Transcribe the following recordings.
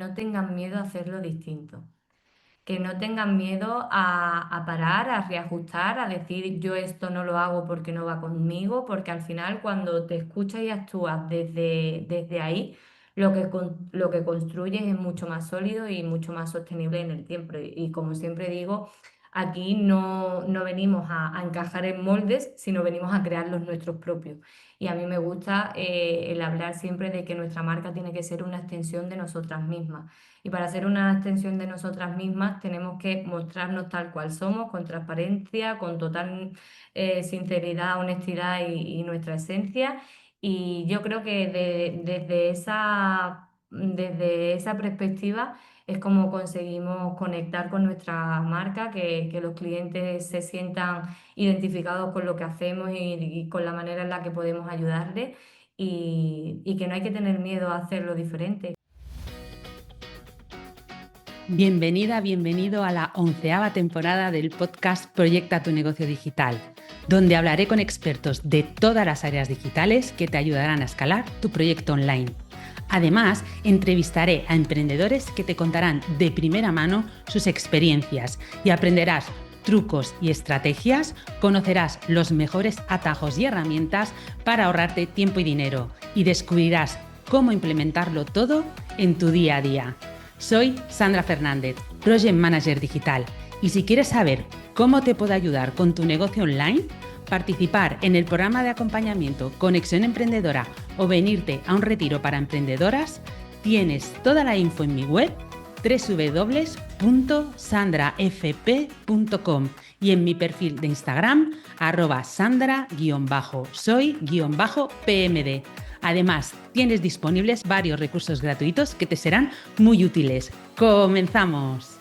no tengan miedo a hacerlo distinto, que no tengan miedo a parar, a reajustar, a decir yo esto no lo hago porque no va conmigo, porque al final cuando te escuchas y actúas desde ahí, lo que construyes es mucho más sólido y mucho más sostenible en el tiempo. Y como siempre digo, aquí no venimos a encajar en moldes, sino venimos a crear los nuestros propios. Y a mí me gusta el hablar siempre de que nuestra marca tiene que ser una extensión de nosotras mismas. Y para ser una extensión de nosotras mismas tenemos que mostrarnos tal cual somos, con transparencia, con total sinceridad, honestidad y nuestra esencia. Y yo creo que desde esa perspectiva es como conseguimos conectar con nuestra marca, que los clientes se sientan identificados con lo que hacemos y con la manera en la que podemos ayudarles y que no hay que tener miedo a hacerlo diferente. Bienvenida, bienvenido a la 11ª temporada del podcast Proyecta tu negocio digital, donde hablaré con expertos de todas las áreas digitales que te ayudarán a escalar tu proyecto online. Además, entrevistaré a emprendedores que te contarán de primera mano sus experiencias y aprenderás trucos y estrategias, conocerás los mejores atajos y herramientas para ahorrarte tiempo y dinero y descubrirás cómo implementarlo todo en tu día a día. Soy Sandra Fernández, Project Manager Digital, y si quieres saber cómo te puedo ayudar con tu negocio online, participar en el programa de acompañamiento Conexión Emprendedora o venirte a un retiro para emprendedoras, tienes toda la info en mi web www.sandrafp.com y en mi perfil de Instagram @sandra_soy_pmd. Además, tienes disponibles varios recursos gratuitos que te serán muy útiles. ¡Comenzamos!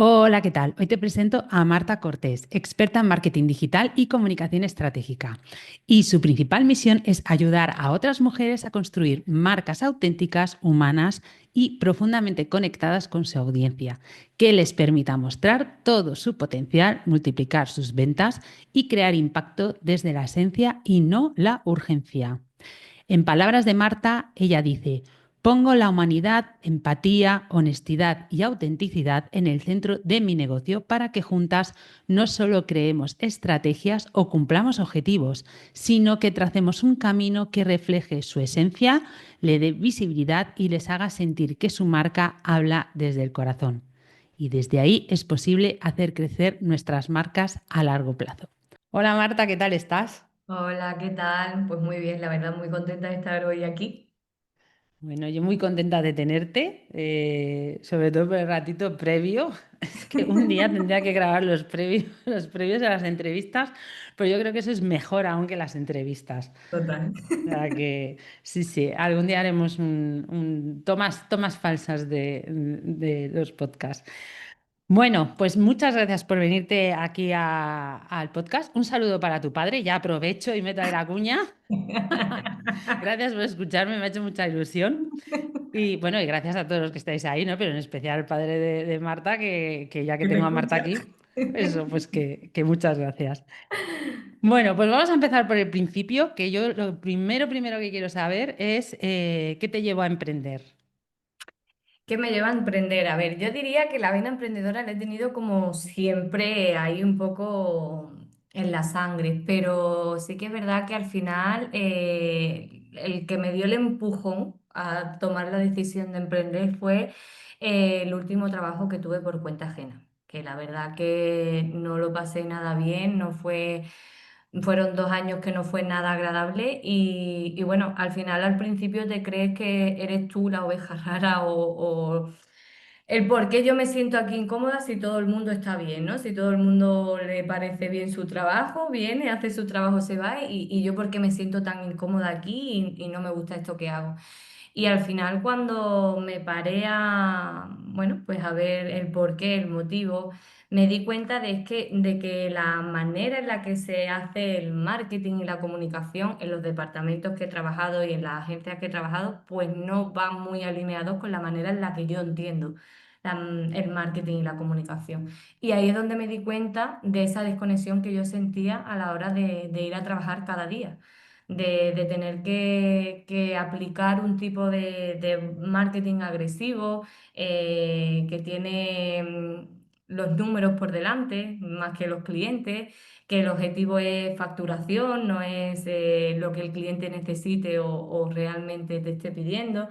Hola, ¿qué tal? Hoy te presento a Marta Cortés, experta en marketing digital y comunicación estratégica. Y su principal misión es ayudar a otras mujeres a construir marcas auténticas, humanas y profundamente conectadas con su audiencia, que les permita mostrar todo su potencial, multiplicar sus ventas y crear impacto desde la esencia y no la urgencia. En palabras de Marta, ella dice: pongo la humanidad, empatía, honestidad y autenticidad en el centro de mi negocio para que juntas no solo creemos estrategias o cumplamos objetivos, sino que tracemos un camino que refleje su esencia, le dé visibilidad y les haga sentir que su marca habla desde el corazón. Y desde ahí es posible hacer crecer nuestras marcas a largo plazo. Hola Marta, ¿qué tal estás? Hola, ¿qué tal? Pues muy bien, la verdad, muy contenta de estar hoy aquí. Bueno, yo muy contenta de tenerte, sobre todo por el ratito previo. Es que un día tendría que grabar los previos a las entrevistas, pero yo creo que eso es mejor aún que las entrevistas. Total. O sea que sí, sí, algún día haremos tomas falsas de los podcasts. Bueno, pues muchas gracias por venirte aquí al podcast. Un saludo para tu padre, ya aprovecho y meto ahí la cuña. Gracias por escucharme, me ha hecho mucha ilusión. Y bueno, y gracias a todos los que estáis ahí, ¿no? Pero en especial al padre de Marta, que ya que ¿Que me tengo a Marta escucha? aquí, eso, pues que muchas gracias. Bueno, pues vamos a empezar por el principio, que yo lo primero que quiero saber es qué te llevó a emprender. ¿Qué me lleva a emprender? A ver, yo diría que la vena emprendedora la he tenido como siempre ahí un poco en la sangre, pero sí que es verdad que al final el que me dio el empujón a tomar la decisión de emprender fue el último trabajo que tuve por cuenta ajena, que la verdad que no lo pasé nada bien, no fue. Fueron 2 años que no fue nada agradable y bueno, al final al principio te crees que eres tú la oveja rara o el por qué yo me siento aquí incómoda si todo el mundo está bien, ¿no? Si todo el mundo le parece bien su trabajo, viene, hace su trabajo, se va y yo por qué me siento tan incómoda aquí y no me gusta esto que hago. Y al final cuando me paré bueno, pues a ver el porqué, el motivo, me di cuenta de que la manera en la que se hace el marketing y la comunicación en los departamentos que he trabajado y en las agencias que he trabajado, pues no van muy alineados con la manera en la que yo entiendo el marketing y la comunicación. Y ahí es donde me di cuenta de esa desconexión que yo sentía a la hora de ir a trabajar cada día de tener que aplicar un tipo de marketing agresivo que tiene los números por delante más que los clientes, que el objetivo es facturación, no es lo que el cliente necesite o realmente te esté pidiendo.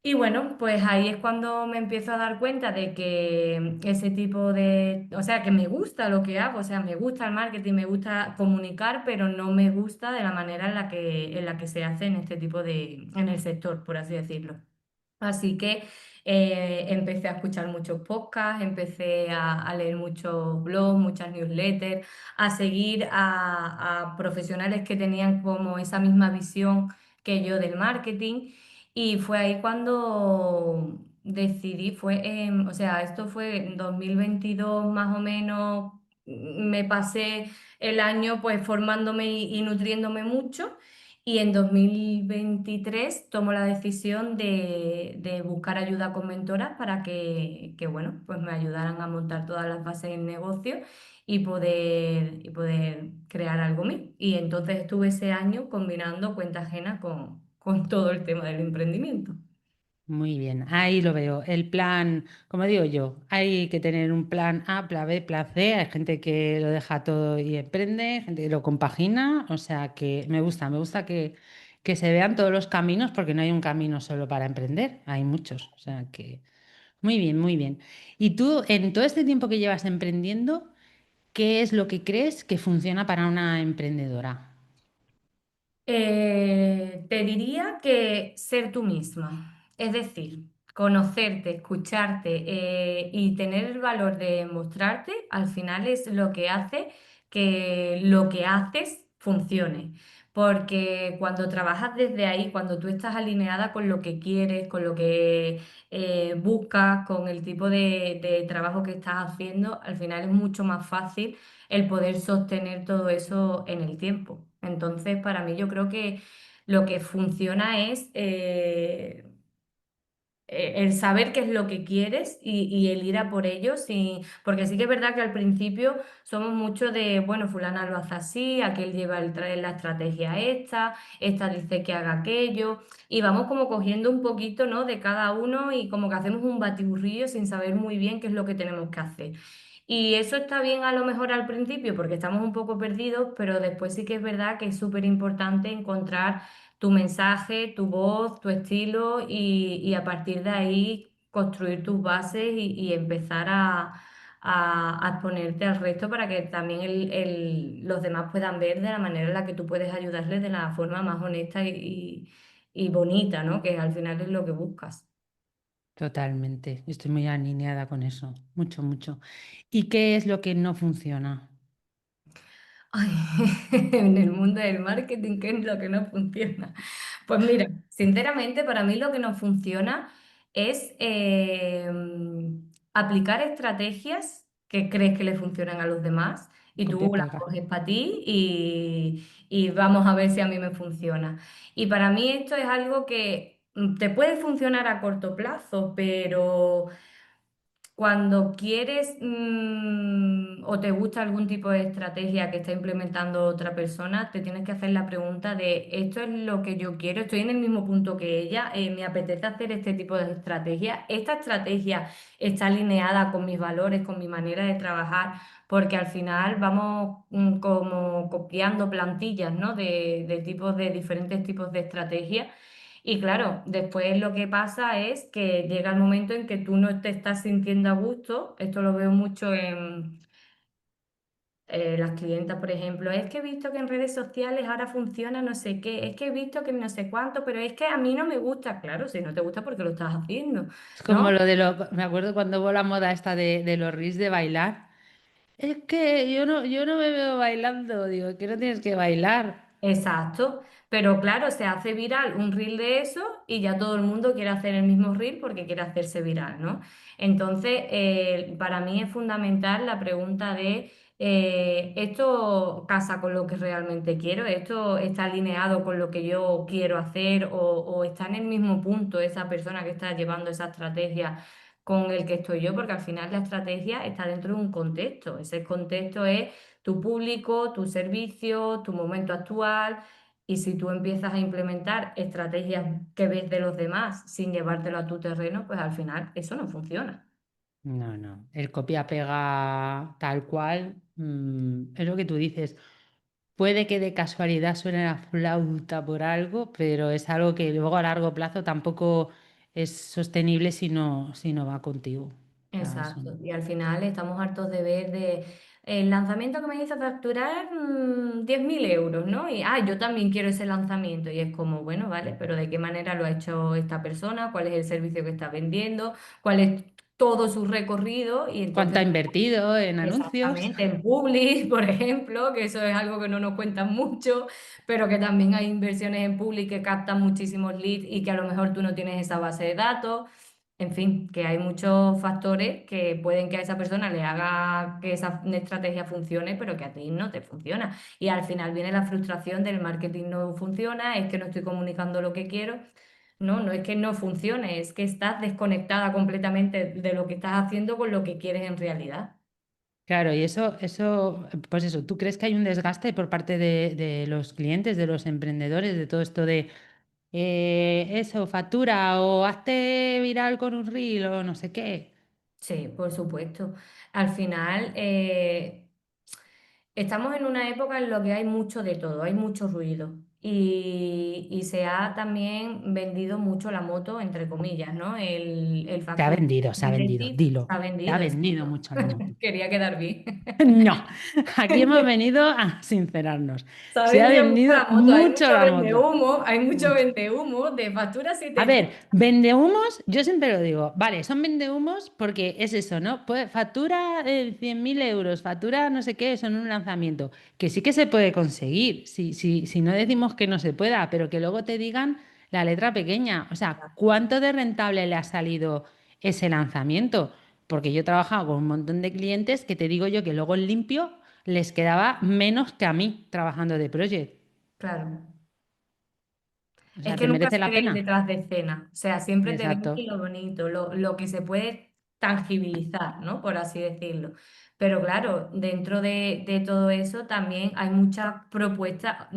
Y bueno, pues ahí es cuando me empiezo a dar cuenta de que ese tipo de, o sea, que me gusta lo que hago, o sea, me gusta el marketing, me gusta comunicar, pero no me gusta de la manera en la que se hace en este tipo de, en el sector, por así decirlo. Así que empecé a escuchar muchos podcasts, empecé a leer muchos blogs, muchas newsletters, a seguir a profesionales que tenían como esa misma visión que yo del marketing. Y fue ahí cuando decidí, o sea, esto fue en 2022 más o menos, me pasé el año pues formándome y nutriéndome mucho. Y en 2023 tomo la decisión de buscar ayuda con mentoras para bueno, pues me ayudaran a montar todas las bases del negocio y poder crear algo mío. Y entonces estuve ese año combinando cuenta ajena con todo el tema del emprendimiento. Muy bien, ahí lo veo. El plan, como digo yo, hay que tener un plan A, plan B, plan C. Hay gente que lo deja todo y emprende, gente que lo compagina. O sea que me gusta que se vean todos los caminos porque no hay un camino solo para emprender, hay muchos. O sea que muy bien, muy bien. Y tú, en todo este tiempo que llevas emprendiendo, ¿qué es lo que crees que funciona para una emprendedora? Te diría que ser tú misma, es decir, conocerte, escucharte y tener el valor de mostrarte, al final es lo que hace que lo que haces funcione. Porque cuando trabajas desde ahí, cuando tú estás alineada con lo que quieres, con lo que buscas, con el tipo de trabajo que estás haciendo, al final es mucho más fácil el poder sostener todo eso en el tiempo. Entonces, para mí yo creo que lo que funciona es el saber qué es lo que quieres y el ir a por ello, porque sí que es verdad que al principio somos mucho de, bueno, fulana lo hace así, aquel lleva la estrategia esta dice que haga aquello, y vamos como cogiendo un poquito, ¿no? De cada uno y como que hacemos un batiburrillo sin saber muy bien qué es lo que tenemos que hacer. Y eso está bien a lo mejor al principio porque estamos un poco perdidos, pero después sí que es verdad que es súper importante encontrar tu mensaje, tu voz, tu estilo y a partir de ahí construir tus bases y empezar a exponerte al resto para que también los demás puedan ver de la manera en la que tú puedes ayudarles de la forma más honesta y bonita, ¿no? Que al final es lo que buscas. Totalmente, estoy muy alineada con eso, mucho, mucho. ¿Y qué es lo que no funciona? Ay, en el mundo del marketing, ¿qué es lo que no funciona? Pues mira, sinceramente para mí lo que no funciona es aplicar estrategias que crees que le funcionan a los demás y Copia y tú las pega. coges para ti y vamos a ver si a mí me funciona. Y para mí esto es algo que te puede funcionar a corto plazo, pero cuando quieres o te gusta algún tipo de estrategia que está implementando otra persona, te tienes que hacer la pregunta de esto es lo que yo quiero, estoy en el mismo punto que ella, me apetece hacer este tipo de estrategia, esta estrategia está alineada con mis valores, con mi manera de trabajar, porque al final vamos como copiando plantillas, ¿no? De tipos de diferentes tipos de estrategias y claro, después lo que pasa es que llega el momento en que tú no te estás sintiendo a gusto. Esto lo veo mucho en las clientas, por ejemplo. Es que he visto que en redes sociales ahora funciona no sé qué. Es que he visto que no sé cuánto, pero es que a mí no me gusta. Claro, si no te gusta porque lo estás haciendo, Es como ¿no? lo de me acuerdo cuando hubo la moda esta de los reels de bailar. Es que yo no me veo bailando, digo, que no tienes que bailar. Exacto, pero claro, se hace viral un reel de eso y ya todo el mundo quiere hacer el mismo reel porque quiere hacerse viral, ¿no? Entonces, para mí es fundamental la pregunta de, ¿esto casa con lo que realmente quiero? ¿Esto está alineado con lo que yo quiero hacer o está en el mismo punto esa persona que está llevando esa estrategia con el que estoy yo? Porque al final la estrategia está dentro de un contexto, ese contexto es tu público, tu servicio, tu momento actual. Y si tú empiezas a implementar estrategias que ves de los demás sin llevártelo a tu terreno, pues al final eso no funciona. No, no. El copia-pega tal cual, es lo que tú dices. Puede que de casualidad suene la flauta por algo, pero es algo que luego a largo plazo tampoco es sostenible si no va contigo. O sea, eso Exacto. no. Y al final estamos hartos de ver de el lanzamiento que me hizo facturar 10.000 euros, ¿no? Y yo también quiero ese lanzamiento. Y es como, bueno, vale, pero ¿de qué manera lo ha hecho esta persona? ¿Cuál es el servicio que está vendiendo? ¿Cuál es todo su recorrido? Y ¿Cuánto entonces ha invertido en anuncios? exactamente, en Publi, por ejemplo, que eso es algo que no nos cuentan mucho, pero que también hay inversiones en Publi que captan muchísimos leads y que a lo mejor tú no tienes esa base de datos. En fin, que hay muchos factores que pueden que a esa persona le haga que esa estrategia funcione, pero que a ti no te funciona. Y al final viene la frustración del marketing no funciona, es que no estoy comunicando lo que quiero. No, no es que no funcione, es que estás desconectada completamente de lo que estás haciendo con lo que quieres en realidad. Claro, y pues eso, ¿tú crees que hay un desgaste por parte de los clientes, de los emprendedores, de todo esto de eso, factura o hazte viral con un reel o no sé qué? Sí, por supuesto. Al final, estamos en una época en la que hay mucho de todo, hay mucho ruido y se ha también vendido mucho la moto, entre comillas, ¿no? El factor Se ha de vendido, ti se dilo. ha Se ha vendido, vendido exacto. mucho la moto. Quería quedar bien. No, aquí hemos venido a sincerarnos. Se ha Se ha vendido mucho vendido la moto, mucho la moto. hay mucho Mucho. vendehumo de factura A 7 días. ver, vendehumos, yo siempre lo digo, vale, son vendehumos porque es eso, ¿no? Pues factura 100.000 euros, factura no sé qué, son un lanzamiento, que sí que se puede conseguir, si no decimos que no se pueda, pero que luego te digan la letra pequeña, o sea, ¿cuánto de rentable le ha salido ese lanzamiento? Porque yo he trabajado con un montón de clientes que te digo yo que luego en limpio les quedaba menos que a mí trabajando de project. Claro. O Es sea, que ¿te nunca merece se la ve el pena? detrás de escena. O sea, siempre te ven Exacto. lo bonito, lo que se puede tangibilizar, ¿no? Por así decirlo. Pero claro, dentro de todo eso también hay muchas propuestas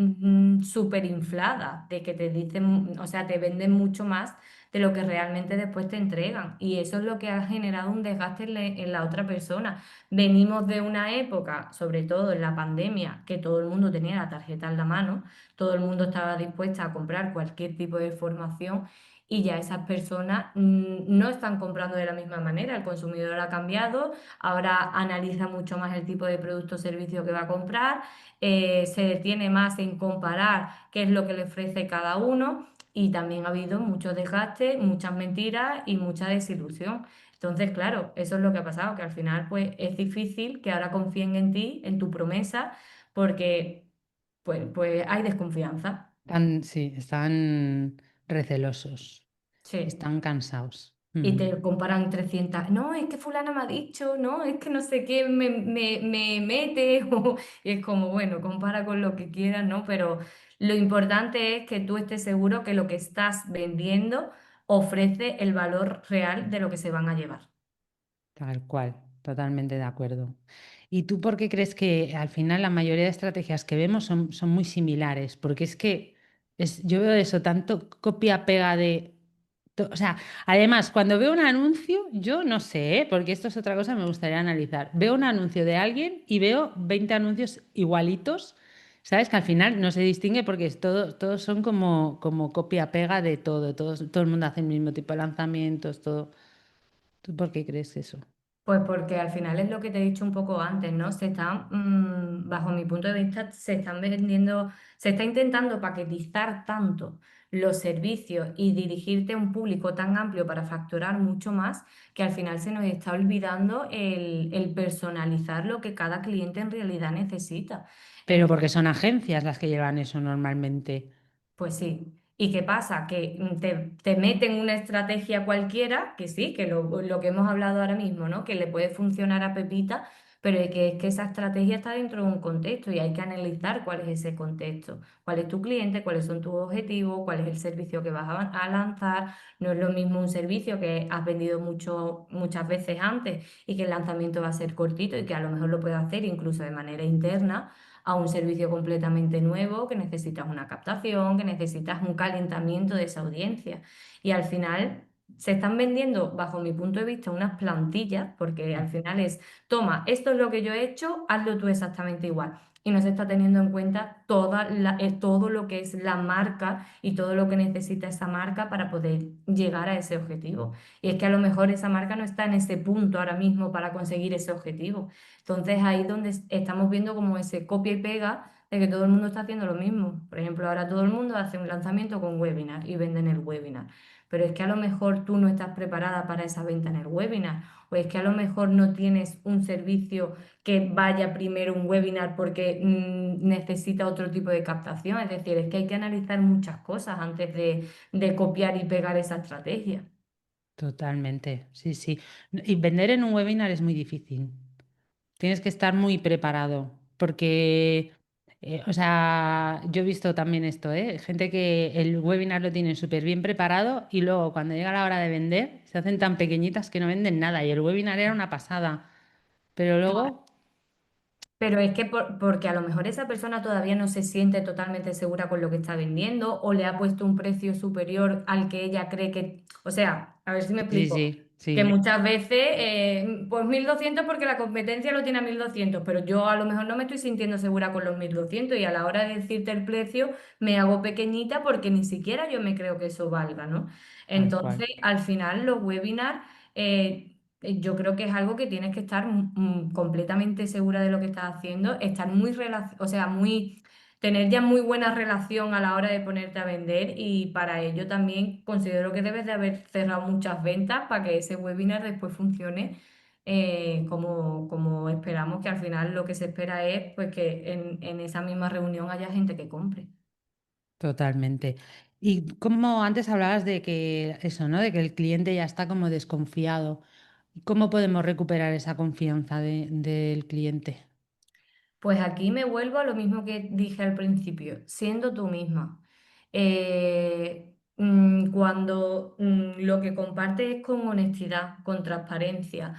súper infladas, de que te dicen, o sea, te venden mucho más de lo que realmente después te entregan. Y eso es lo que ha generado un desgaste en la otra persona. Venimos de una época, sobre todo en la pandemia, que todo el mundo tenía la tarjeta en la mano, todo el mundo estaba dispuesta a comprar cualquier tipo de formación y ya esas personas no están comprando de la misma manera. El consumidor ha cambiado, ahora analiza mucho más el tipo de producto o servicio que va a comprar, se detiene más en comparar qué es lo que le ofrece cada uno y también ha habido mucho desgaste, muchas mentiras y mucha desilusión. Entonces, claro, eso es lo que ha pasado, que al final pues es difícil que ahora confíen en ti, en tu promesa, porque pues hay desconfianza. Sí, están recelosos, Sí. están cansados. Y Ujú. te comparan 300. No, es que fulana me ha dicho, no, es que no sé qué me mete. Y es como, bueno, compara con lo que quieras, ¿no? Pero lo importante es que tú estés seguro que lo que estás vendiendo ofrece el valor real de lo que se van a llevar. Tal cual, totalmente de acuerdo. ¿Y tú por qué crees que al final la mayoría de estrategias que vemos son muy similares? Porque es que yo veo eso, tanto copia-pega de... O sea, además, cuando veo un anuncio, yo no sé, ¿eh? Porque esto es otra cosa que me gustaría analizar. Veo un anuncio de alguien y veo 20 anuncios igualitos, ¿sabes? Que al final no se distingue porque todos son como copia-pega de todo, todo el mundo hace el mismo tipo de lanzamientos, todo. ¿Tú por qué crees eso? Pues porque al final es lo que te he dicho un poco antes, ¿no? Bajo mi punto de vista, se están vendiendo, se está intentando paquetizar tanto los servicios y dirigirte a un público tan amplio para facturar mucho más, que al final se nos está olvidando el personalizar lo que cada cliente en realidad necesita. Pero porque son agencias las que llevan eso normalmente. Pues sí. ¿Y qué pasa? Que te meten una estrategia cualquiera, que sí, que lo que hemos hablado ahora mismo, ¿no? Que le puede funcionar a Pepita, pero es que esa estrategia está dentro de un contexto y hay que analizar cuál es ese contexto, cuál es tu cliente, cuáles son tus objetivos, cuál es el servicio que vas a lanzar. No es lo mismo un servicio que has vendido muchas veces antes y que el lanzamiento va a ser cortito y que a lo mejor lo puedes hacer incluso de manera interna a un servicio completamente nuevo que necesitas una captación, que necesitas un calentamiento de esa audiencia. Y al final se están vendiendo, bajo mi punto de vista, unas plantillas, porque al final es, toma, esto es lo que yo he hecho, hazlo tú exactamente igual. Y no se está teniendo en cuenta todo lo que es la marca y todo lo que necesita esa marca para poder llegar a ese objetivo. Y es que a lo mejor esa marca no está en ese punto ahora mismo para conseguir ese objetivo. Entonces ahí es donde estamos viendo como ese copia y pega de que todo el mundo está haciendo lo mismo. Por ejemplo, ahora todo el mundo hace un lanzamiento con webinar y venden el webinar. Pero es que a lo mejor tú no estás preparada para esa venta en el webinar. O es que a lo mejor no tienes un servicio que vaya primero un webinar porque necesita otro tipo de captación. Es decir, es que hay que analizar muchas cosas antes de copiar y pegar esa estrategia. Totalmente, sí, sí. Y vender en un webinar es muy difícil. Tienes que estar muy preparado, porque, o sea, yo he visto también esto, ¿eh? Gente que el webinar lo tiene súper bien preparado y luego cuando llega la hora de vender se hacen tan pequeñitas que no venden nada y el webinar era una pasada, pero luego, Pero es que porque a lo mejor esa persona todavía no se siente totalmente segura con lo que está vendiendo o le ha puesto un precio superior al que ella cree que, o sea, a ver si me sí, explico, sí, que sí, muchas veces, pues 1.200 porque la competencia lo tiene a 1.200, pero yo a lo mejor no me estoy sintiendo segura con los 1.200 y a la hora de decirte el precio me hago pequeñita porque ni siquiera yo me creo que eso valga, ¿no? tal cual. Entonces, al final los webinars... yo creo que es algo que tienes que estar completamente segura de lo que estás haciendo, estar o sea, tener ya muy buena relación a la hora de ponerte a vender y para ello también considero que debes de haber cerrado muchas ventas para que ese webinar después funcione como esperamos, que al final lo que se espera es pues que en esa misma reunión haya gente que compre. Totalmente. Y como antes hablabas de que eso, ¿no? De que el cliente ya está como desconfiado. ¿Cómo podemos recuperar esa confianza del cliente? Pues aquí me vuelvo a lo mismo que dije al principio, siendo tú misma. Cuando lo que compartes es con honestidad, con transparencia,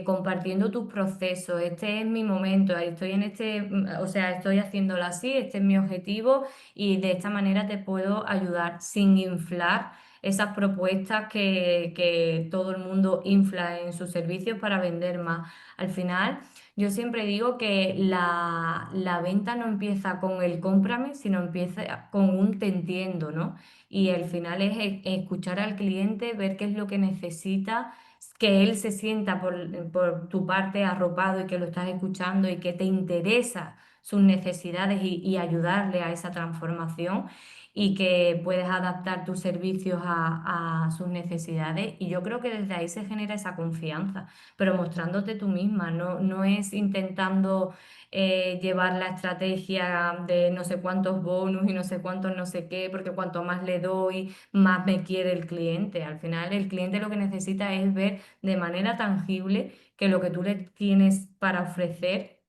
compartiendo tus procesos, este es mi momento, estoy en o sea, estoy haciéndolo así, este es mi objetivo y de esta manera te puedo ayudar sin inflar esas propuestas que todo el mundo infla en sus servicios para vender más. Al final... Yo siempre digo que la venta no empieza con el cómprame, sino empieza con un te entiendo, ¿no? Y al final es escuchar al cliente, ver qué es lo que necesita, que él se sienta por tu parte arropado y que lo estás escuchando y que te interesa sus necesidades y ayudarle a esa transformación y que puedes adaptar tus servicios a sus necesidades. Y yo creo que desde ahí se genera esa confianza pero mostrándote tú misma, no es intentando llevar la estrategia de no sé cuántos bonus y no sé cuántos no sé qué, porque cuanto más le doy, más me quiere el cliente. Al final, el cliente lo que necesita es ver de manera tangible que lo que tú le tienes para ofrecer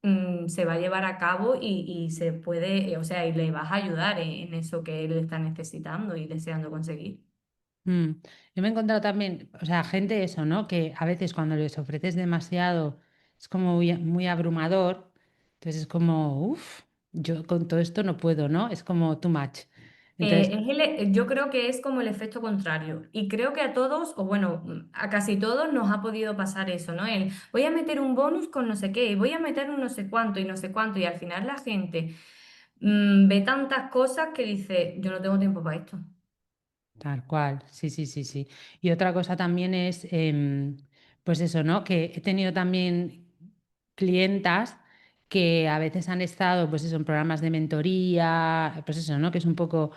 se va a llevar a cabo y se puede, o sea, y le vas a ayudar en eso que él está necesitando y deseando conseguir. Mm. Yo me he encontrado también, o sea, gente eso, ¿no? Que a veces cuando les ofreces demasiado es como muy abrumador. Entonces es como, uff, yo con todo esto no puedo, ¿no? Es como too much. Entonces, Yo creo que es como el efecto contrario y creo que a todos, o bueno, a casi todos nos ha podido pasar eso, ¿no? El voy a meter un bonus con no sé qué y voy a meter un no sé cuánto y no sé cuánto y al final la gente ve tantas cosas que dice, yo no tengo tiempo para esto. tal cual, sí, sí, sí, sí. Y otra cosa también es, pues eso, ¿no? Que he tenido también clientas que a veces han estado, pues eso, en programas de mentoría, pues eso, ¿no? Que es un poco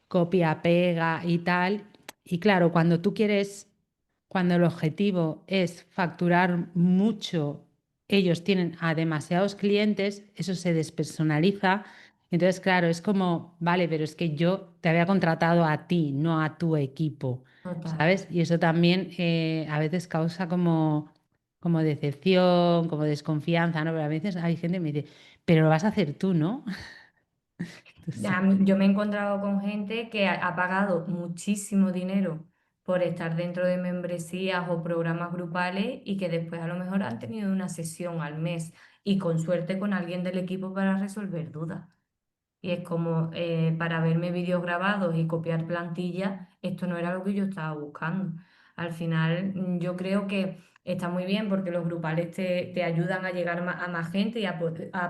copia, pega y tal. Y claro, cuando el objetivo es facturar mucho, ellos tienen a demasiados clientes, eso se despersonaliza. Entonces, claro, es como, vale, pero es que yo te había contratado a ti, no a tu equipo, Total. ¿sabes? Y eso también a veces causa como, como decepción, como desconfianza, ¿no? Pero a veces hay gente que me dice, pero lo vas a hacer tú, ¿no? Entonces, Yo me he encontrado con gente que ha pagado muchísimo dinero por estar dentro de membresías o programas grupales y que después a lo mejor han tenido una sesión al mes y con suerte con alguien del equipo para resolver dudas. Y es como para verme vídeos grabados y copiar plantillas, esto no era lo que yo estaba buscando. Al final, yo creo que está muy bien porque los grupales te ayudan a llegar a más gente y a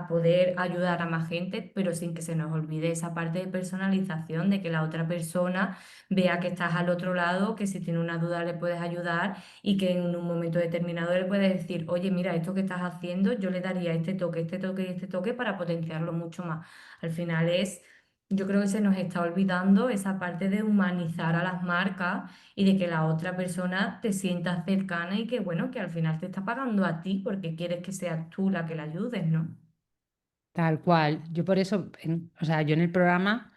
poder ayudar a más gente, pero sin que se nos olvide esa parte de personalización, de que la otra persona vea que estás al otro lado, que si tiene una duda le puedes ayudar y que en un momento determinado le puedes decir, oye, mira, esto que estás haciendo, yo le daría este toque y este toque para potenciarlo mucho más. Al final yo creo que se nos está olvidando esa parte de humanizar a las marcas y de que la otra persona te sienta cercana y que, bueno, que al final te está pagando a ti porque quieres que seas tú la que la ayudes, ¿no? tal cual. Yo por eso, o sea, yo en el programa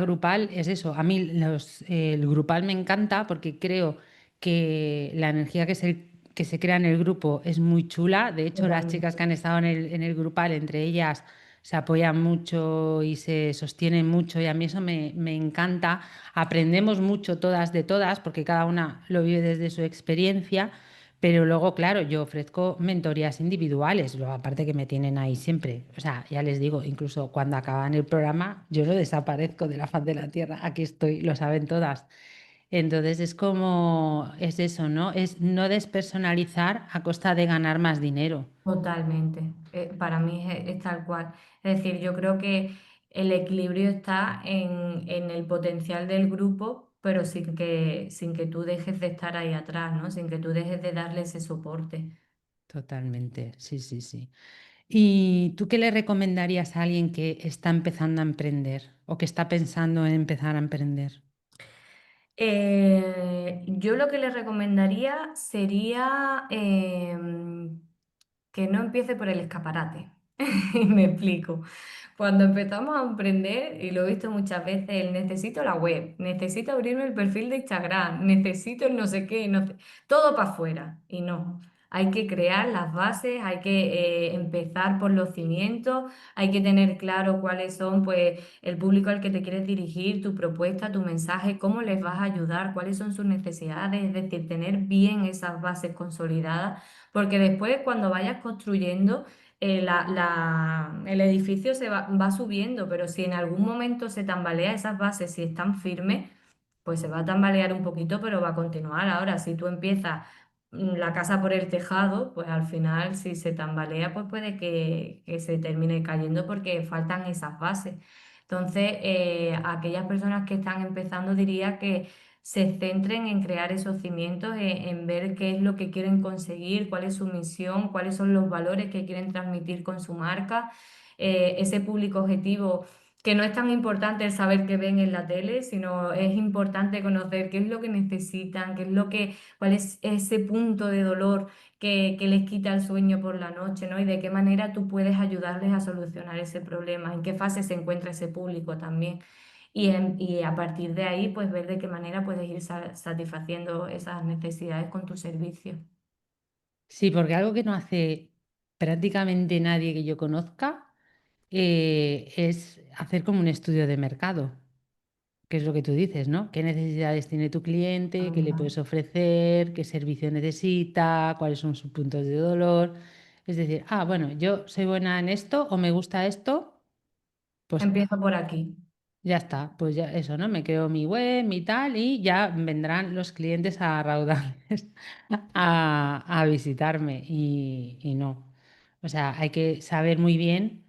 grupal es eso. A mí el grupal me encanta porque creo que la energía que se crea en el grupo es muy chula. De hecho, las chicas que Totalmente. han estado en el grupal, entre ellas, se apoyan mucho y se sostienen mucho y a mí eso me encanta. Aprendemos mucho todas de todas porque cada una lo vive desde su experiencia. Pero luego, claro, yo ofrezco mentorías individuales, luego aparte que me tienen ahí siempre. O sea, ya les digo, incluso cuando acaban el programa, yo no desaparezco de la faz de la tierra, aquí estoy, lo saben todas. Entonces es como, es eso, ¿no? Es no despersonalizar a costa de ganar más dinero. Totalmente. Para mí es tal cual. Es decir, yo creo que el equilibrio está en el potencial del grupo, pero sin que tú dejes de estar ahí atrás, ¿no? Sin que tú dejes de darle ese soporte. Totalmente, sí, sí, sí. ¿Y tú qué le recomendarías a alguien que está empezando a emprender o que está pensando en empezar a emprender? Yo lo que le recomendaría sería que no empiece por el escaparate. Y me explico. Cuando empezamos a emprender, y lo he visto muchas veces, el necesito la web, necesito abrirme el perfil de Instagram, necesito el no sé qué, todo para afuera. Y no, hay que crear las bases, hay que empezar por los cimientos, hay que tener claro cuáles son, pues, el público al que te quieres dirigir, tu propuesta, tu mensaje, cómo les vas a ayudar, cuáles son sus necesidades, es decir, tener bien esas bases consolidadas, porque después cuando vayas construyendo el edificio va subiendo, pero si en algún momento se tambalea esas bases, si están firmes, pues se va a tambalear un poquito, pero va a continuar. Ahora, si tú empiezas la casa por el tejado, pues al final, si se tambalea, pues puede que se termine cayendo porque faltan esas bases. Entonces, a aquellas personas que están empezando, diría que se centren en crear esos cimientos, en ver qué es lo que quieren conseguir, cuál es su misión, cuáles son los valores que quieren transmitir con su marca, ese público objetivo, que no es tan importante el saber qué ven en la tele, sino es importante conocer qué es lo que necesitan, cuál es ese punto de dolor que les quita el sueño por la noche, ¿no? Y de qué manera tú puedes ayudarles a solucionar ese problema, en qué fase se encuentra ese público también. Y a partir de ahí, pues ver de qué manera puedes ir satisfaciendo esas necesidades con tu servicio. Sí, porque algo que no hace prácticamente nadie que yo conozca es hacer como un estudio de mercado, que es lo que tú dices, ¿no? ¿Qué necesidades tiene tu cliente? ¿Qué le Anda. puedes ofrecer? ¿Qué servicio necesita? ¿Cuáles son sus puntos de dolor? Es decir, ah, bueno, yo soy buena en esto o me gusta esto, pues Empiezo por aquí. ya está, pues ya eso, ¿no? Me creo mi web, mi tal, y ya vendrán los clientes a raudales a visitarme. Y no. O sea, hay que saber muy bien,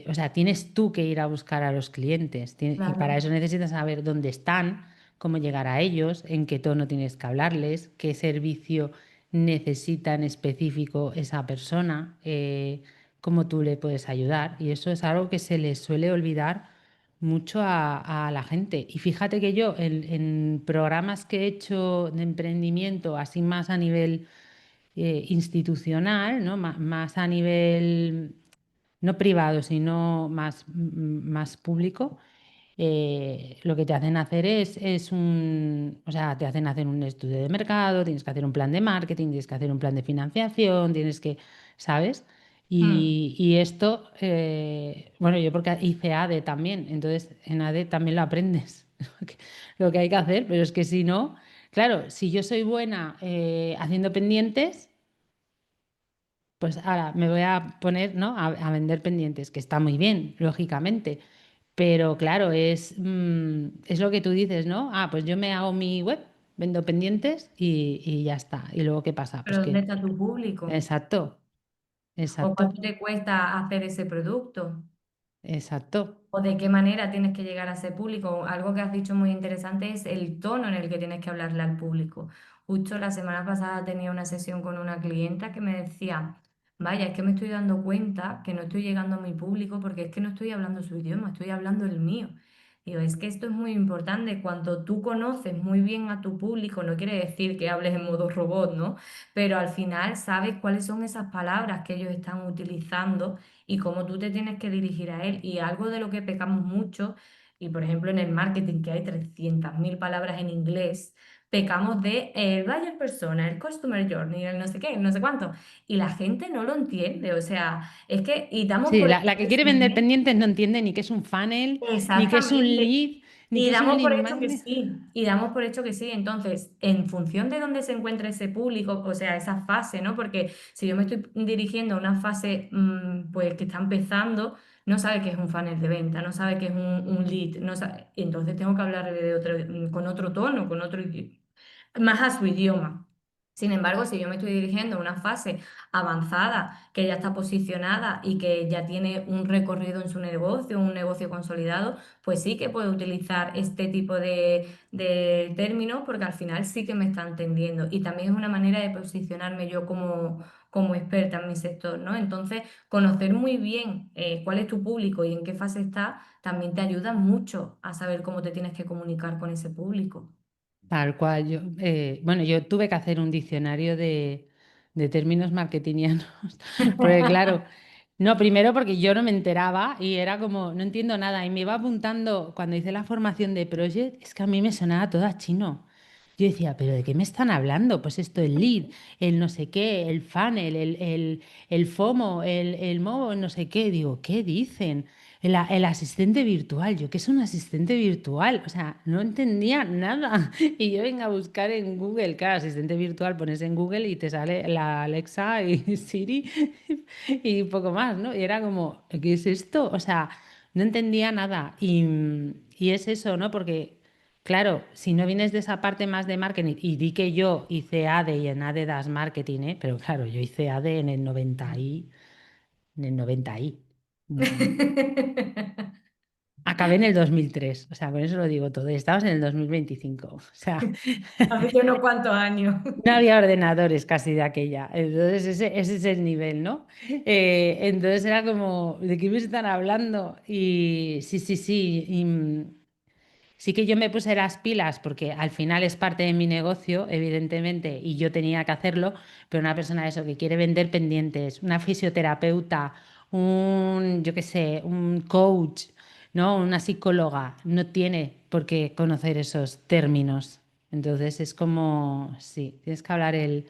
o sea, tienes tú que ir a buscar a los clientes. Y para Claro. eso necesitas saber dónde están, cómo llegar a ellos, en qué tono tienes que hablarles, qué servicio necesita en específico esa persona, cómo tú le puedes ayudar. Y eso es algo que se les suele olvidar mucho a la gente. Y fíjate que yo en programas que he hecho de emprendimiento, así más a nivel institucional, ¿no? Más a nivel no privado, sino más, más público, lo que te hacen hacer es o sea, te hacen hacer un estudio de mercado, tienes que hacer un plan de marketing, tienes que hacer un plan de financiación, tienes que, ¿sabes? Mm. Y esto, bueno, yo porque hice ADE también, entonces en ADE también lo aprendes, lo que hay que hacer, pero es que si no, claro, si yo soy buena haciendo pendientes, pues ahora me voy a poner, ¿no? A vender pendientes, que está muy bien, lógicamente. Pero claro, es lo que tú dices, ¿no? Ah, pues yo me hago mi web, vendo pendientes y ya está. ¿Y luego qué pasa? Pues Pero ¿dónde que, está tu público? exacto, ¿O exacto, cuánto te cuesta hacer ese producto? exacto. ¿O de qué manera tienes que llegar a ese público? Algo que has dicho muy interesante es el tono en el que tienes que hablarle al público. Justo la semana pasada tenía una sesión con una clienta que me decía, vaya, es que me estoy dando cuenta que no estoy llegando a mi público porque es que no estoy hablando su idioma, estoy hablando el mío. Digo, es que esto es muy importante. Cuando tú conoces muy bien a tu público, no quiere decir que hables en modo robot, ¿no? Pero al final sabes cuáles son esas palabras que ellos están utilizando y cómo tú te tienes que dirigir a él. Y algo de lo que pecamos mucho, y por ejemplo en el marketing, que hay 300.000 palabras en inglés, pecamos de el buyer persona, el customer journey, el no sé qué, el no sé cuánto. Y la gente no lo entiende. O sea, es que, y damos Sí, por la hecho que que quiere si vender bien pendientes no entiende ni qué es un funnel, ni qué es un exactamente. lead, ni Y qué es un damos lead por hecho que magnet. sí, y damos por hecho que sí. Entonces, en función de dónde se encuentra ese público, o sea, esa fase, ¿no? Porque si yo me estoy dirigiendo a una fase, pues, que está empezando, no sabe qué es un funnel de venta, no sabe qué es un lead, no sabe, y entonces tengo que hablarle de otro, con otro tono, con otro más a su idioma. Sin embargo, si yo me estoy dirigiendo a una fase avanzada, que ya está posicionada y que ya tiene un recorrido en su negocio, un negocio consolidado, pues sí que puedo utilizar este tipo de términos porque al final sí que me está entendiendo. Y también es una manera de posicionarme yo como experta en mi sector, ¿no? Entonces, conocer muy bien cuál es tu público y en qué fase está, también te ayuda mucho a saber cómo te tienes que comunicar con ese público. Tal cual, bueno, yo tuve que hacer un diccionario de términos marketingianos, porque claro, no, primero porque yo no me enteraba y era como, no entiendo nada, y me iba apuntando, cuando hice la formación de Project, es que a mí me sonaba todo a chino. Yo decía, ¿pero de qué me están hablando? Pues esto, el lead, el no sé qué, el funnel, el FOMO, el MOBO, no sé qué. Digo, ¿qué dicen? El asistente virtual, ¿yo qué es un asistente virtual? O sea, no entendía nada. Y yo venga a buscar en Google, claro, asistente virtual, pones en Google y te sale la Alexa y Siri y poco más, ¿no? Y era como, ¿qué es esto? O sea, no entendía nada. Y es eso, ¿no? Porque, claro, si no vienes de esa parte más de marketing, y di que yo hice ADE y en ADE das marketing, ¿eh? Pero claro, yo hice ADE en el 90 en el 90 y. Acabé en el 2003, o sea, con eso lo digo todo. Y estamos en el 2025, o sea, Hace ya unos cuantos años. no había ordenadores casi de aquella. Entonces, ese es el nivel, ¿no? Entonces era como, ¿de qué me están hablando? Y sí, sí, sí. Sí que yo me puse las pilas porque al final es parte de mi negocio, evidentemente, y yo tenía que hacerlo, pero una persona eso que quiere vender pendientes, una fisioterapeuta, yo qué sé, un coach, ¿no? Una psicóloga, no tiene por qué conocer esos términos. Entonces es como, sí, tienes que hablar el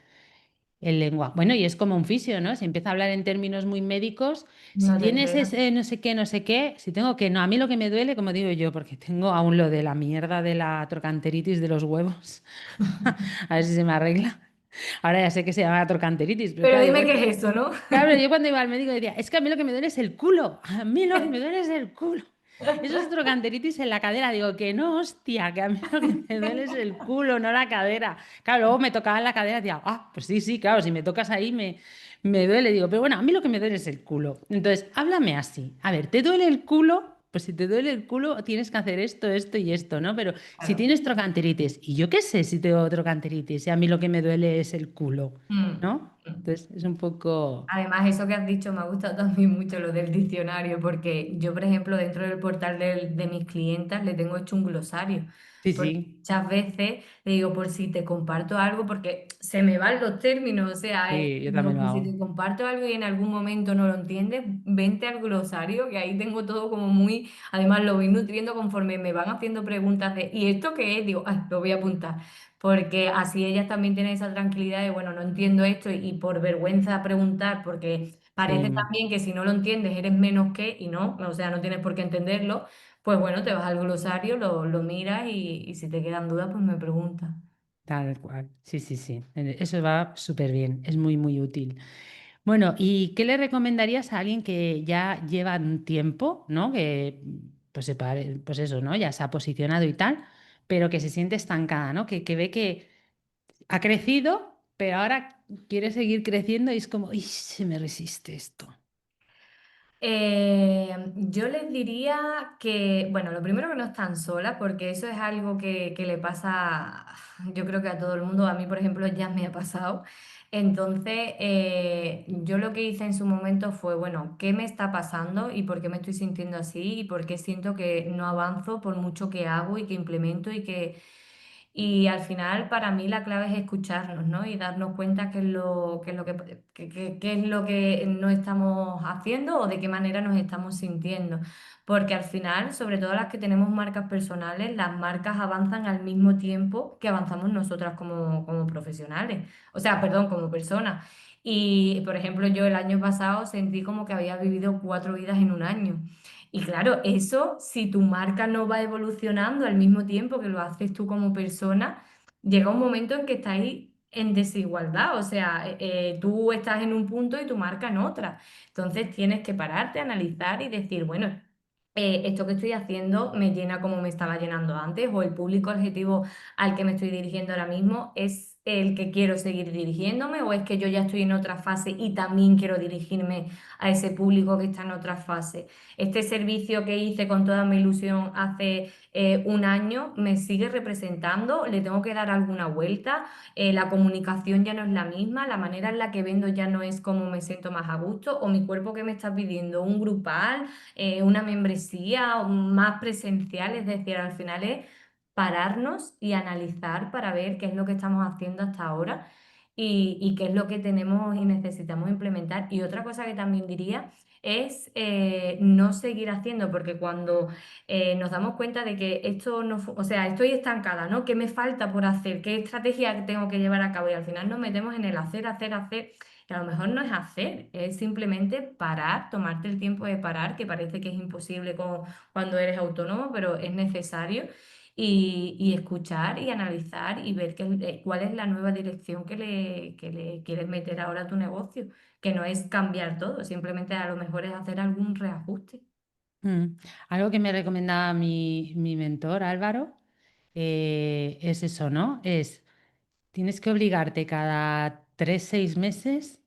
lenguaje. Bueno, y es como un fisio, ¿no? Si empieza a hablar en términos muy médicos, si No te tienes enteras. ese no sé qué, si tengo que, no, a mí lo que me duele, como digo yo, porque tengo aún lo de la mierda de la trocanteritis de los huevos, a ver si se me arregla. Ahora ya sé que se llama trochanteritis, pero Pero claro, dime qué es eso, ¿no? claro, yo cuando iba al médico decía, es que a mí lo que me duele es el culo, a mí lo que me duele es el culo. Eso es trochanteritis en la cadera. Digo, que no, hostia, que a mí lo que me duele es el culo, no la cadera. Claro, luego me tocaba en la cadera y decía, ah, pues sí, sí, claro, si me tocas ahí me duele. Digo, pero bueno, a mí lo que me duele es el culo. Entonces, háblame así. A ver, ¿te duele el culo? Pues si te duele el culo, tienes que hacer esto, esto y esto, ¿no? Pero si Claro. tienes trochanteritis, y yo qué sé si tengo trochanteritis, y a mí lo que me duele es el culo, Mm, ¿no? mm. Entonces, es un poco... Además, eso que has dicho me ha gustado también mucho lo del diccionario, porque yo, por ejemplo, dentro del portal de mis clientas le tengo hecho un glosario. Sí, sí, Muchas veces le digo, por si te comparto algo, porque se me van los términos, o sea, sí, yo digo, también lo por si te hago. comparto algo y en algún momento no lo entiendes, vente al glosario, que ahí tengo todo como muy, además lo voy nutriendo conforme me van haciendo preguntas de, ¿y esto qué es? Digo, "Ay, lo voy a apuntar", porque así ellas también tienen esa tranquilidad de, bueno, no entiendo esto y por vergüenza preguntar, porque parece Sí, también que si no lo entiendes eres menos que, y no, o sea, no tienes por qué entenderlo. Pues bueno, te vas al glosario, lo miras y si te quedan dudas, pues me preguntas. tal cual. Sí, sí, sí. Eso va súper bien, es muy, muy útil. Bueno, ¿y qué le recomendarías a alguien que ya lleva un tiempo, ¿no? Que pues, pues eso, ¿no? Ya se ha posicionado y tal, pero que se siente estancada, ¿no? Que ve que ha crecido, pero ahora quiere seguir creciendo y es como, ¡ay, se me resiste esto! Yo les diría que, bueno, lo primero que no están solas, porque eso es algo que le pasa, yo creo que a todo el mundo, a mí por ejemplo ya me ha pasado. Entonces, yo lo que hice en su momento fue, bueno, ¿qué me está pasando y por qué me estoy sintiendo así y por qué siento que no avanzo por mucho que hago y que implemento y al final, para mí, la clave es escucharnos, ¿no? Y darnos cuenta qué es lo qué es lo que no estamos haciendo o de qué manera nos estamos sintiendo. Porque al final, sobre todo las que tenemos marcas personales, las marcas avanzan al mismo tiempo que avanzamos nosotras como profesionales. O sea, perdón, como personas. Y, por ejemplo, yo el año pasado sentí como que había vivido 4 vidas en un año. Y claro, eso, si tu marca no va evolucionando al mismo tiempo que lo haces tú como persona, llega un momento en que estáis en desigualdad. O sea, tú estás en un punto y tu marca en otra. Entonces tienes que pararte, analizar y decir, bueno, esto que estoy haciendo me llena como me estaba llenando antes, o el público objetivo al que me estoy dirigiendo ahora mismo es el que quiero seguir dirigiéndome, o es que yo ya estoy en otra fase y también quiero dirigirme a ese público que está en otra fase. Este servicio que hice con toda mi ilusión hace un año me sigue representando, le tengo que dar alguna vuelta, la comunicación ya no es la misma, la manera en la que vendo ya no es como me siento más a gusto, o mi cuerpo que me está pidiendo un grupal, una membresía o más presencial, es decir, al final es pararnos y analizar para ver qué es lo que estamos haciendo hasta ahora y qué es lo que tenemos y necesitamos implementar. Y otra cosa que también diría es no seguir haciendo, porque cuando nos damos cuenta de que esto no, o sea, estoy estancada, ¿no? ¿Qué me falta por hacer? ¿Qué estrategia tengo que llevar a cabo? Y al final nos metemos en el hacer, hacer, hacer. Y a lo mejor no es hacer, es simplemente parar, tomarte el tiempo de parar, que parece que es imposible cuando eres autónomo, pero es necesario. Y escuchar y analizar y ver cuál es la nueva dirección que le quieres meter ahora a tu negocio, que no es cambiar todo, simplemente a lo mejor es hacer algún reajuste. Mm. Algo que me recomendaba mi mentor Álvaro es eso, ¿no? Tienes que obligarte cada 3, 6 meses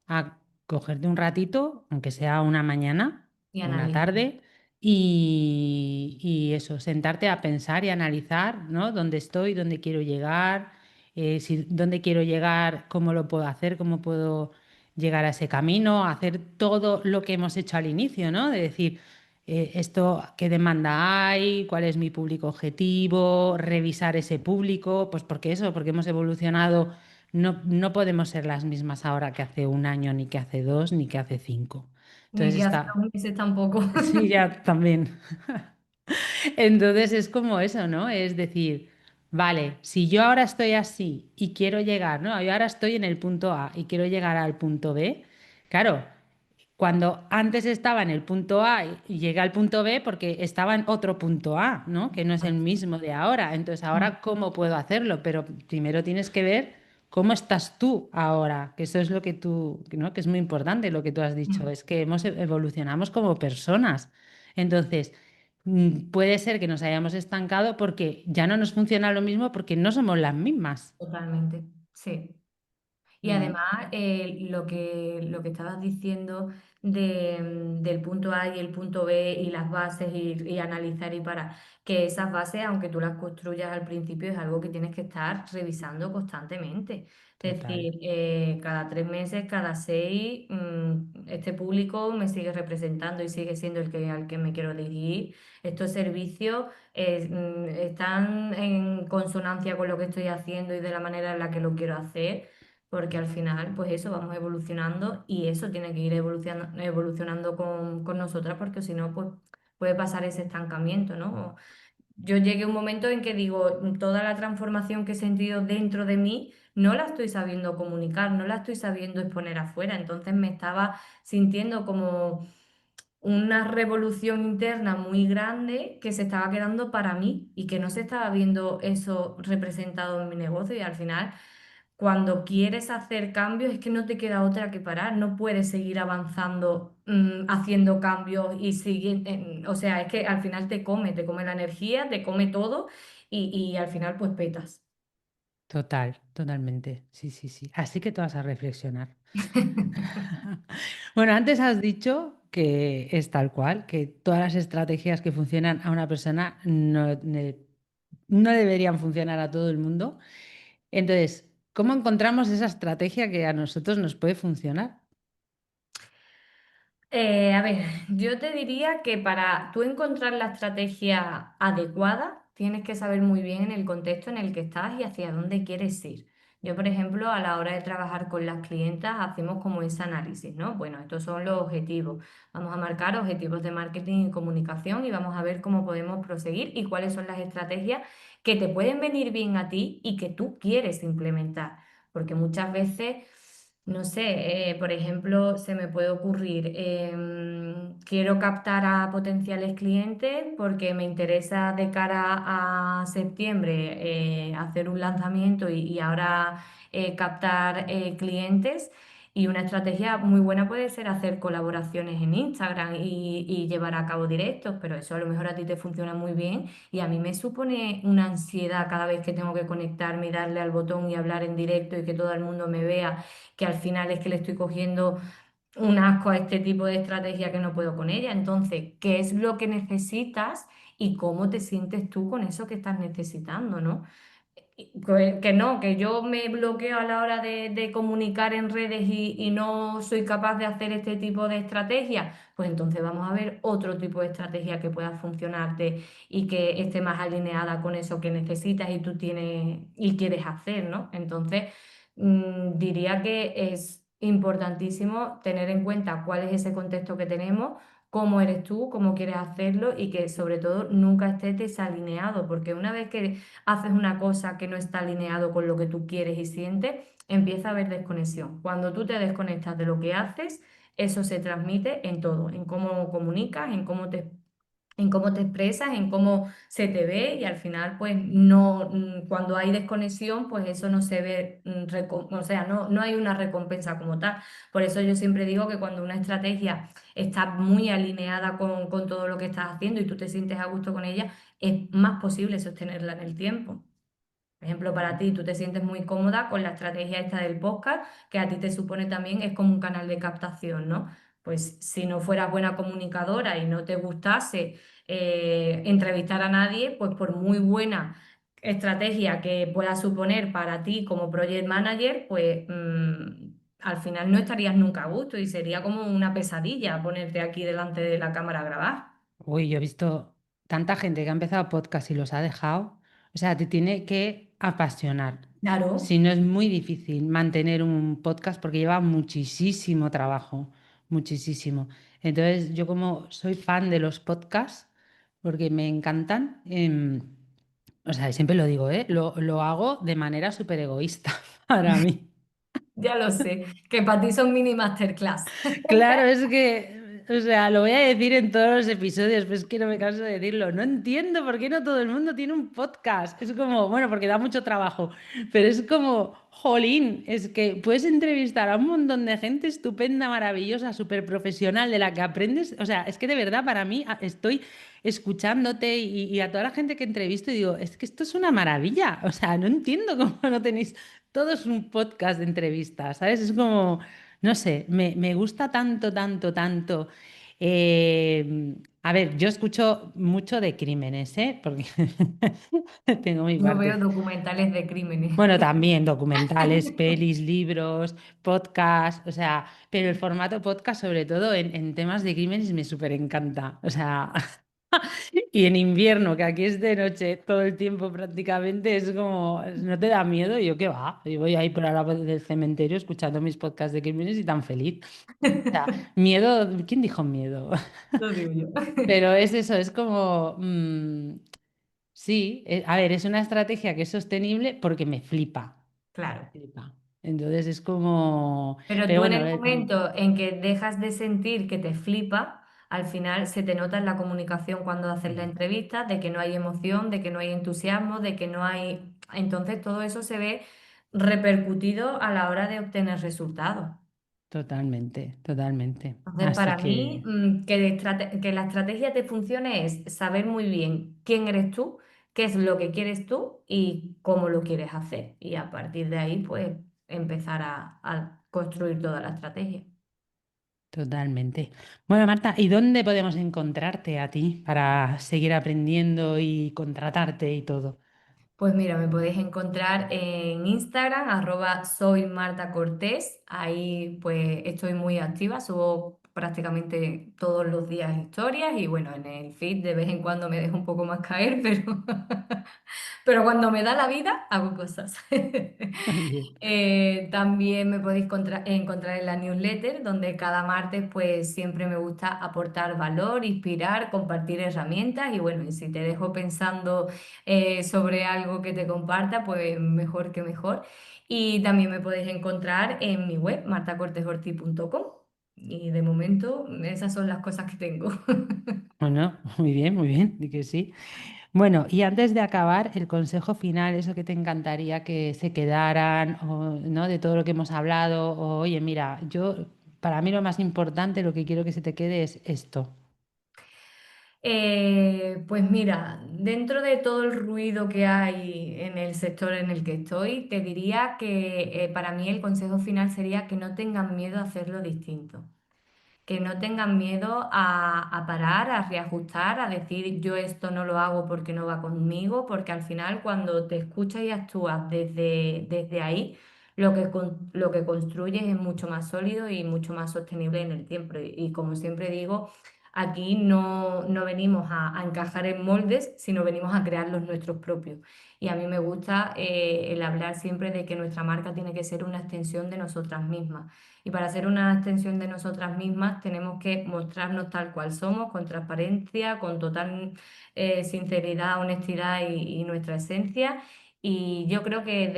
a cogerte un ratito, aunque sea una mañana Y o una analizar. tarde, y eso, sentarte a pensar y analizar, ¿no? Dónde estoy, dónde quiero llegar, si, dónde quiero llegar, cómo lo puedo hacer, cómo puedo llegar a ese camino, hacer todo lo que hemos hecho al inicio, ¿no? De decir, esto, qué demanda hay, cuál es mi público objetivo, revisar ese público, pues porque eso, porque hemos evolucionado, no podemos ser las mismas ahora que hace un año, ni que hace dos, ni que hace cinco. Ni Entonces que hace está, 2 meses tampoco. sí, ya también. Entonces es como eso, ¿no? Es decir, vale, si yo ahora estoy así y quiero llegar, ¿no? Yo ahora estoy en el punto A y quiero llegar al punto B, claro. Cuando antes estaba en el punto A y llegué al punto B porque estaba en otro punto A, ¿no? Que no es el mismo de ahora. Entonces, ahora, ¿cómo puedo hacerlo? Pero primero tienes que ver cómo estás tú ahora, que eso es lo que tú, ¿no? Que es muy importante lo que tú has dicho, es que evolucionamos como personas. Entonces, puede ser que nos hayamos estancado porque ya no nos funciona lo mismo porque no somos las mismas. Totalmente, sí. Y Mm, además, lo que estabas diciendo del punto A y el punto B y las bases y analizar y para que esas bases, aunque tú las construyas al principio, es algo que tienes que estar revisando constantemente. Es total, decir, cada 3 meses, cada seis, este público me sigue representando y sigue siendo al que me quiero dirigir. Estos servicios están en consonancia con lo que estoy haciendo y de la manera en la que lo quiero hacer, porque al final, pues eso, vamos evolucionando y eso tiene que ir evolucionando con nosotras, porque si no, pues puede pasar ese estancamiento, ¿no? Yo llegué a un momento en que digo, toda la transformación que he sentido dentro de mí, no la estoy sabiendo comunicar, no la estoy sabiendo exponer afuera, entonces me estaba sintiendo como una revolución interna muy grande que se estaba quedando para mí y que no se estaba viendo eso representado en mi negocio y al final cuando quieres hacer cambios es que no te queda otra que parar, no puedes seguir avanzando, haciendo cambios y seguir, o sea, es que al final te come la energía, te come todo y al final pues petas. totalmente. Sí, sí, sí. Así que te vas a reflexionar. Bueno, antes has dicho que es tal cual, que todas las estrategias que funcionan a una persona no deberían funcionar a todo el mundo. Entonces, ¿cómo encontramos esa estrategia que a nosotros nos puede funcionar? A ver, yo te diría que para tú encontrar la estrategia adecuada, tienes que saber muy bien en el contexto en el que estás y hacia dónde quieres ir. Yo, por ejemplo, a la hora de trabajar con las clientas, hacemos como ese análisis, ¿no? Bueno, estos son los objetivos. Vamos a marcar objetivos de marketing y comunicación y vamos a ver cómo podemos proseguir y cuáles son las estrategias que te pueden venir bien a ti y que tú quieres implementar. Porque muchas veces no sé, por ejemplo, se me puede ocurrir, quiero captar a potenciales clientes porque me interesa de cara a septiembre hacer un lanzamiento y ahora captar clientes. Y una estrategia muy buena puede ser hacer colaboraciones en Instagram y llevar a cabo directos, pero eso a lo mejor a ti te funciona muy bien y a mí me supone una ansiedad cada vez que tengo que conectarme y darle al botón y hablar en directo y que todo el mundo me vea que al final es que le estoy cogiendo un asco a este tipo de estrategia que no puedo con ella. Entonces, ¿qué es lo que necesitas y cómo te sientes tú con eso que estás necesitando, ¿no? Que no, que yo me bloqueo a la hora de comunicar en redes y no soy capaz de hacer este tipo de estrategia, pues entonces vamos a ver otro tipo de estrategia que pueda funcionarte y que esté más alineada con eso que necesitas y tú tienes y quieres hacer, ¿no? Entonces, diría que es importantísimo tener en cuenta cuál es ese contexto que tenemos, cómo eres tú, cómo quieres hacerlo y que sobre todo nunca estés desalineado, porque una vez que haces una cosa que no está alineado con lo que tú quieres y sientes, empieza a haber desconexión. Cuando tú te desconectas de lo que haces, eso se transmite en todo, en cómo comunicas, en cómo te expresas, en cómo se te ve y al final, pues no, cuando hay desconexión, pues eso no se ve, o sea, no hay una recompensa como tal. Por eso yo siempre digo que cuando una estrategia está muy alineada con todo lo que estás haciendo y tú te sientes a gusto con ella, es más posible sostenerla en el tiempo. Por ejemplo, para ti, tú te sientes muy cómoda con la estrategia esta del podcast, que a ti te supone también es como un canal de captación, ¿no? Pues si no fueras buena comunicadora y no te gustase entrevistar a nadie, pues por muy buena estrategia que pueda suponer para ti como project manager, pues al final no estarías nunca a gusto y sería como una pesadilla ponerte aquí delante de la cámara a grabar. Uy, yo he visto tanta gente que ha empezado podcast y los ha dejado. O sea, te tiene que apasionar. Si Claro. no es muy difícil mantener un podcast porque lleva muchísimo trabajo, muchísimo. Entonces, yo como soy fan de los podcasts, porque me encantan, o sea, siempre lo digo, ¿eh? Lo hago de manera súper egoísta para mí. Ya lo sé, que para ti son mini masterclass. Claro, es que, o sea, lo voy a decir en todos los episodios, pero es que no me canso de decirlo. No entiendo por qué no todo el mundo tiene un podcast. Es como, bueno, porque da mucho trabajo, pero es como, jolín, es que puedes entrevistar a un montón de gente estupenda, maravillosa, súper profesional, de la que aprendes. O sea, es que de verdad para mí estoy escuchándote y a toda la gente que entrevisto y digo, es que esto es una maravilla. O sea, no entiendo cómo no tenéis todo es un podcast de entrevistas, ¿sabes? Es como, no sé, me gusta tanto, tanto, tanto. A ver, yo escucho mucho de crímenes, ¿eh? Porque tengo mi Yo veo parte. documentales de crímenes. Bueno, también documentales, pelis, libros, podcast, o sea, pero el formato podcast, sobre todo en temas de crímenes, me súper encanta. O sea, y en invierno, que aquí es de noche todo el tiempo prácticamente, es como, ¿no te da miedo? Y yo, ¿qué va? Yo voy ahí por la lado del cementerio escuchando mis podcasts de crímenes y tan feliz. O sea, miedo, ¿quién dijo miedo? Lo digo yo. Pero es eso, es como, sí, a ver, es una estrategia que es sostenible porque me flipa. Me Claro. flipa. Entonces es como, Pero pero tú en bueno, el momento en que dejas de sentir que te flipa, al final se te nota en la comunicación cuando haces la sí, entrevista, de que no hay emoción, de que no hay entusiasmo, de que no hay... Entonces todo eso se ve repercutido a la hora de obtener resultados. totalmente, totalmente. Entonces, Así para mí, que que la estrategia te funcione es saber muy bien quién eres tú, qué es lo que quieres tú y cómo lo quieres hacer. Y a partir de ahí, pues, empezar a construir toda la estrategia. totalmente. Bueno, Marta, ¿y dónde podemos encontrarte a ti para seguir aprendiendo y contratarte y todo? Pues mira, me podéis encontrar en Instagram, soy Marta Cortés. Ahí pues estoy muy activa, subo prácticamente todos los días historias y bueno, en el feed de vez en cuando me dejo un poco más caer, pero, pero cuando me da la vida hago cosas. Muy bien. También me podéis encontrar en la newsletter, donde cada martes pues siempre me gusta aportar valor, inspirar, compartir herramientas y bueno, y si te dejo pensando sobre algo que te comparta, pues mejor que mejor. Y también me podéis encontrar en mi web, martacortesortiz.com. Y de momento esas son las cosas que tengo. Bueno, muy bien, di que sí. Bueno, y antes de acabar, el consejo final, eso que te encantaría que se quedaran, o, ¿no? De todo lo que hemos hablado, o, oye, mira, yo, para mí lo más importante, lo que quiero que se te quede es esto. Pues mira, dentro de todo el ruido que hay en el sector en el que estoy, te diría que para mí el consejo final sería que no tengan miedo a hacerlo distinto, que no tengan miedo a parar, a reajustar, a decir yo esto no lo hago porque no va conmigo, porque al final cuando te escuchas y actúas desde ahí, lo que construyes es mucho más sólido y mucho más sostenible en el tiempo. Y como siempre digo, aquí no venimos a encajar en moldes, sino venimos a crear los nuestros propios. Y a mí me gusta el hablar siempre de que nuestra marca tiene que ser una extensión de nosotras mismas. Y para ser una extensión de nosotras mismas tenemos que mostrarnos tal cual somos, con transparencia, con total sinceridad, honestidad y nuestra esencia. Y yo creo que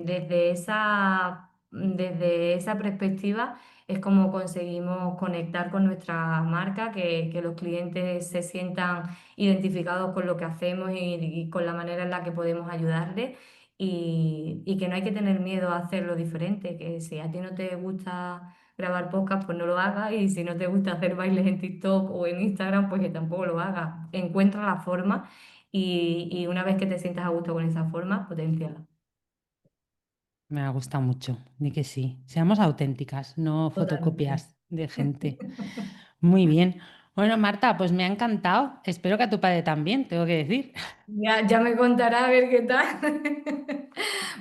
desde esa perspectiva es como conseguimos conectar con nuestra marca, que los clientes se sientan identificados con lo que hacemos y con la manera en la que podemos ayudarles y que no hay que tener miedo a hacerlo diferente, que si a ti no te gusta grabar podcast, pues no lo hagas y si no te gusta hacer bailes en TikTok o en Instagram, pues que tampoco lo hagas. Encuentra la forma y una vez que te sientas a gusto con esa forma, potenciala. Me ha gustado mucho, di que sí. Seamos auténticas, no Totalmente. fotocopias de gente. Muy bien. Bueno, Marta, pues me ha encantado. Espero que a tu padre también, tengo que decir. Ya me contará a ver qué tal.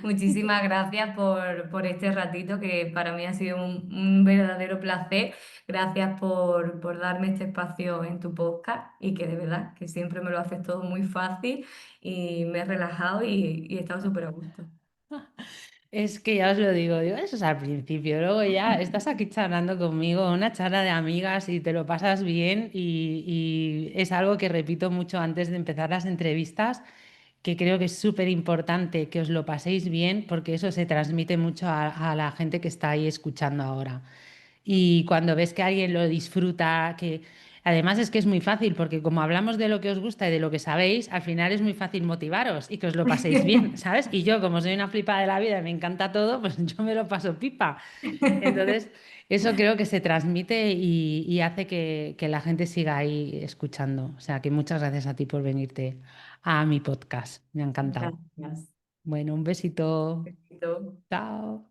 Muchísimas gracias por este ratito que para mí ha sido un verdadero placer. Gracias por darme este espacio en tu podcast y que de verdad que siempre me lo haces todo muy fácil y me he relajado y he estado súper a gusto. Es que ya os lo digo, eso es al principio, luego ya estás aquí charlando conmigo, una charla de amigas y te lo pasas bien y es algo que repito mucho antes de empezar las entrevistas, que creo que es súper importante que os lo paséis bien porque eso se transmite mucho a la gente que está ahí escuchando ahora. Y cuando ves que alguien lo disfruta, que además es que es muy fácil, porque como hablamos de lo que os gusta y de lo que sabéis, al final es muy fácil motivaros y que os lo paséis bien, ¿sabes? Y yo, como soy una flipa de la vida y me encanta todo, pues yo me lo paso pipa. Entonces, eso creo que se transmite y hace que la gente siga ahí escuchando. O sea, que muchas gracias a ti por venirte a mi podcast. Me ha encantado. Gracias. Bueno, un besito. Besito. Chao.